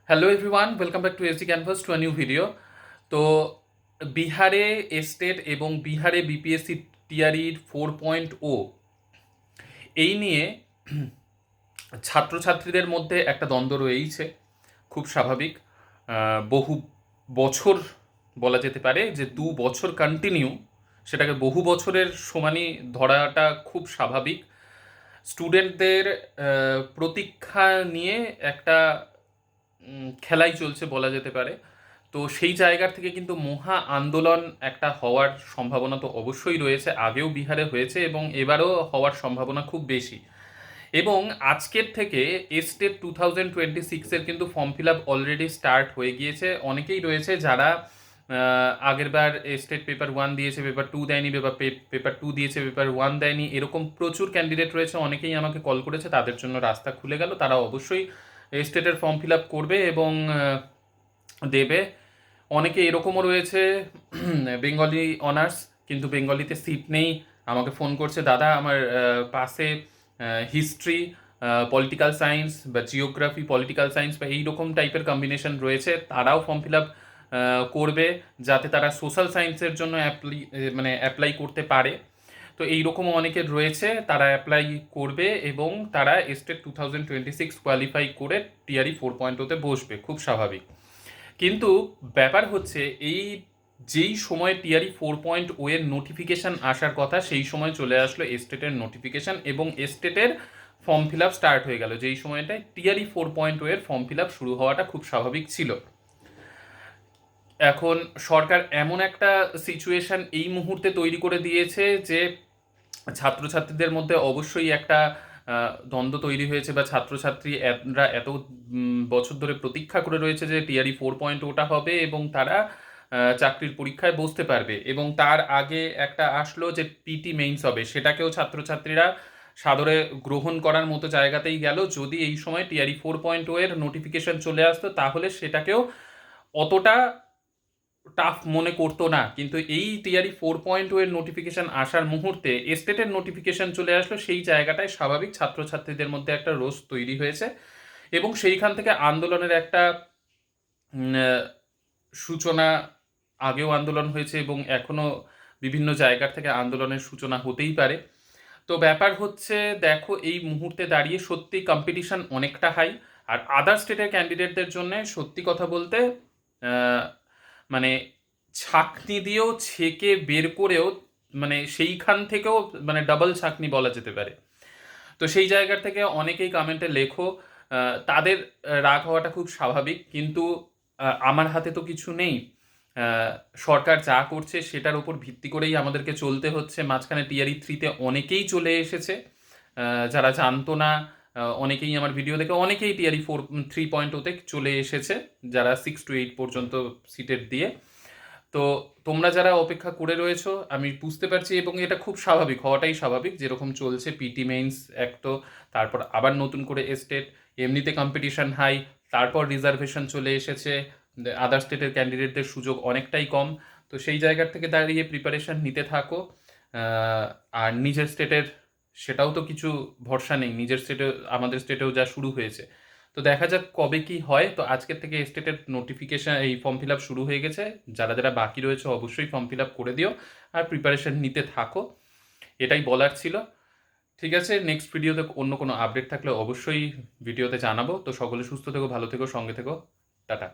Hello everyone, welcome back to SD canvas to a new video. তো বিহারে estate এবং বিহারে বিপিএসসি টিআরির 4.0 এই নিয়ে ছাত্রছাত্রীদের মধ্যে একটা দ্বন্দ্ব রয়েইছে, খুব স্বাভাবিক। বহু বছর বলা যেতে পারে যে 2 বছর কন্টিনিউ, সেটাকে বহু বছরের সমানই ধরাটা খুব স্বাভাবিক। স্টুডেন্টদের প্রতীক্ষা নিয়ে একটা খেলাই চলছে বলা যেতে পারে। তো সেই জায়গার থেকে কিন্তু মহা আন্দোলন একটা হওয়ার সম্ভাবনা তো অবশ্যই রয়েছে, আগেও বিহারে হয়েছে এবং এবারও হওয়ার সম্ভাবনা খুব বেশি। এবং আজকের থেকে এস্টেট 2026-এর কিন্তু form fill up already start হয়ে গিয়েছে। অনেকেই রয়েছে যারা আগের বার স্টেট পেপার 1 দিয়েছে, পেপার 2 দেয়নি, পেপার 2 দিয়েছে, পেপার 1 দেয়নি, এরকম প্রচুর ক্যান্ডিডেট রয়েছে। অনেকেই আমাকে কল করেছে, তাদের জন্য রাস্তা খুলে গেল, তারা অবশ্যই স্টেটের ফর্ম ফিল আপ করবে এবং দেবে। অনেকে এরকমও রয়েছে বেঙ্গলি অনার্স, কিন্তু বেঙ্গলিতে সিট নেই, আমাকে ফোন করছে, দাদা আমার পাশে হিস্ট্রি, পলিটিক্যাল সায়েন্স বা জিওগ্রাফি, পলিটিক্যাল সায়েন্স বা এইরকম টাইপের কম্বিনেশন রয়েছে, তারাও ফর্ম ফিল আপ করবে যাতে তারা সোশ্যাল সায়েন্সের জন্য অ্যাপ্লাই করতে পারে। তো এইরকমও অনেকের রয়েছে, তারা অ্যাপ্লাই করবে এবং তারা স্টেট 2026 কোয়ালিফাই করে টিআরই 4.0-তে বসবে, খুব স্বাভাবিক। কিন্তু ব্যাপার হচ্ছে, এই যেই সময় টিআরই 4.0 এর নোটিফিকেশান আসার কথা, সেই সময় চলে আসলো এস্টেটের নোটিফিকেশান এবং এস্টেটের ফর্ম ফিল আপ স্টার্ট হয়ে গেল, যেই সময়টায় টিআরই 4.0 এর ফর্ম ফিল আপ শুরু হওয়াটা খুব স্বাভাবিক ছিল। এখন সরকার এমন একটা সিচুয়েশন এই মুহূর্তে তৈরি করে দিয়েছে যে ছাত্রছাত্রীদের মধ্যে অবশ্যই একটা দ্বন্দ্ব তৈরি হয়েছে, বা ছাত্রছাত্রীরা এত বছর ধরে প্রতীক্ষা করে রয়েছে যে টিআরই 4.0টা হবে এবং তারা চাকরির পরীক্ষায় বসতে পারবে। এবং তার আগে একটা আসলো যে পিটি মেইনস হবে, সেটাকেও ছাত্রছাত্রীরা সাদরে গ্রহণ করার মতো জায়গাতেই গেল। যদি এই সময় টিআরই 4.0 এর নোটিফিকেশন চলে আসতো, তাহলে সেটাকেও অতটা টাফ মনে করতো না। কিন্তু এই টিআরই 4.0 এর নোটিফিকেশন আসার মুহূর্তে এস্টেটের নোটিফিকেশন চলে আসলো, সেই জায়গাটায় স্বাভাবিক ছাত্রছাত্রীদের মধ্যে একটা রোষ তৈরি হয়েছে এবং সেইখান থেকে আন্দোলনের একটা সূচনা, আগেও আন্দোলন হয়েছে এবং এখনও বিভিন্ন জায়গার থেকে আন্দোলনের সূচনা হতেই পারে। তো ব্যাপার হচ্ছে, দেখো এই মুহূর্তে দাঁড়িয়ে সত্যি কম্পিটিশন অনেকটা হাই। আর আদার স্টেটের ক্যান্ডিডেটদের জন্য সত্যি কথা বলতে মানে ছাঁকনি দিয়েও ছেঁকে বের করেও, সেইখান থেকেও ডাবল ছাঁকনি বলা যেতে পারে। তো সেই জায়গার থেকে অনেকেই কমেন্টে লেখো, তাদের রাগ হওয়াটা খুব স্বাভাবিক, কিন্তু আমার হাতে তো কিছু নেই। সরকার যা করছে সেটার উপর ভিত্তি করেই আমাদেরকে চলতে হচ্ছে। মাঝখানে টিআরই 3-তে অনেকেই চলে এসেছে, যারা জানতো না, অনেকেই আমার ভিডিও দেখে অনেকেই টিআরই 3.0-তে চলে এসেছে, যারা 6 to 8 পর্যন্ত সিটের দিয়ে। তো তোমরা যারা অপেক্ষা করে রয়েছো আমি বুঝতে পারছি এবং এটা খুব স্বাভাবিক, হওয়াটাই স্বাভাবিক। যেরকম চলছে পিটি মেইনস এক, তো তারপর আবার নতুন করে এস্টেট, এমনিতে কম্পিটিশন হাই, তারপর রিজার্ভেশন চলে এসেছে, আদার স্টেটের ক্যান্ডিডেটদের সুযোগ অনেকটাই কম। তো সেই জায়গার থেকে দাঁড়িয়ে প্রিপারেশন নিতে থাকো। আর নিজের স্টেটের সেটাও তো কিছু ভরসা নেই, নিজের স্টেটে, আমাদের স্টেটেও যা শুরু হয়েছে। তো দেখা যাক কবে কি হয়। তো আজকের থেকে স্টেটের নোটিফিকেশন, এই ফর্ম ফিল আপ শুরু হয়ে গেছে। যারা যারা বাকি রয়েছে অবশ্যই ফর্ম ফিল আপ করে দিও আর প্রিপারেশন নিতে থাকো, এটাই বলার ছিল। ঠিক আছে, নেক্সট ভিডিওতে অন্য কোনো আপডেট থাকলে অবশ্যই ভিডিওতে জানাবো। তো সকলে সুস্থ থেকো, ভালো থেকো, সঙ্গে থেকো। টাটা।